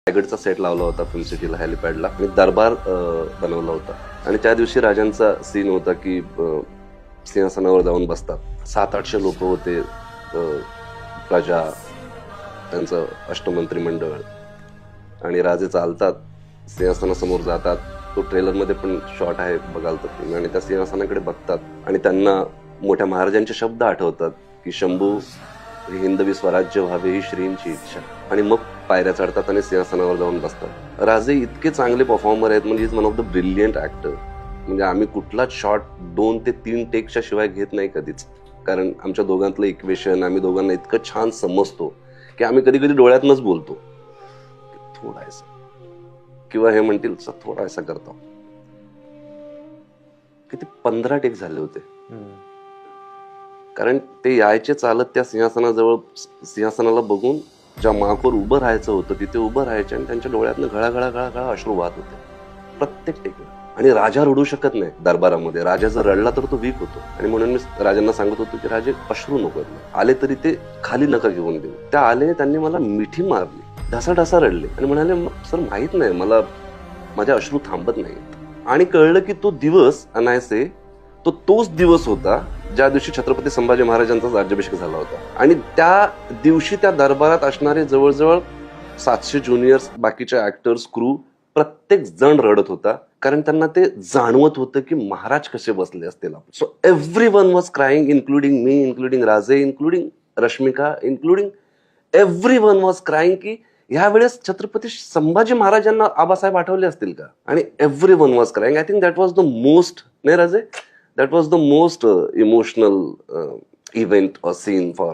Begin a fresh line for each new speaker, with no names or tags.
रायगडचा set लावला होता film सिटीला हेलिपॅडला आणि दरबार बनवला होता. आणि त्या दिवशी राजांचा सीन होता की सिंहासनावर जाऊन बसतात. 700-800 लोक होते, प्रजा, त्यांचं अष्टमंत्रिमंडळ, आणि राजे चालतात, सिंहासनासमोर जातात. तो ट्रेलरमध्ये पण शॉट आहे, बघाल तर तुम्ही. आणि त्या सिंहासनाकडे बघतात आणि त्यांना मोठ्या महाराजांचे शब्द आठवतात की शंभू, हिंदवी स्वराज्य व्हावे ही श्रींची इच्छा. आणि मग पायऱ्या चढतात आणि सिंहासनावर जाऊन बसतात. राजे इतके चांगले परफॉर्मर आहेत, म्हणजे is one of the brilliant actor. म्हणजे आम्ही कुठलाच शॉट 2 ते 3 टेकच्या शिवाय घेत नाही कधीच, कारण आमच्या दोघांतलं इक्वेशन आम्ही दोघांना इतकं छान समजतो की आम्ही कधी कधी डोळ्यातनच बोलतो थोडा ऐसा, किंवा हे म्हणतील थोडा ऐसा करतो. किती 15 टेक झाले होते, कारण ते यायचे चालत त्या सिंहासनाजवळ, सिंहासनाला बघून ज्या माकोर उभं राहायचं होतं तिथे उभं राहायचे आणि त्यांच्या डोळ्यातनं घळा अश्रू वाहत होते प्रत्येक टेकला. आणि राजा रडू शकत नाही दरबारामध्ये. राजा जर रडला तर तो वीक होतो, आणि म्हणून मी राजांना सांगत होतो की राजे अश्रू नको, आले तरी ते खाली नका घेऊन देऊ. त्या आले, त्यांनी मला मिठी मारली, ढासा रडले आणि म्हणाले सर माहित नाही मला, माझे अश्रू थांबत नाही. आणि कळलं की तो दिवस अनायसे तोच दिवस होता ज्या दिवशी छत्रपती संभाजी महाराजांचा राज्याभिषेक झाला होता. आणि त्या दिवशी त्या दरबारात असणारे जवळजवळ 700 ज्युनियर्स, बाकीचे ऍक्टर्स, क्रू, प्रत्येक जण रडत होता, कारण त्यांना ते जाणवत होतं की महाराज कसे बसले असतील. So everyone was crying, including मी, including Raje, including Rashmika, including everyone was crying की ह्या वेळेस छत्रपती संभाजी महाराजांना आबासाहेब आठवले असतील का. आणि everyone was crying. I think that was the most, नाही राजे, that was the most emotional event or scene for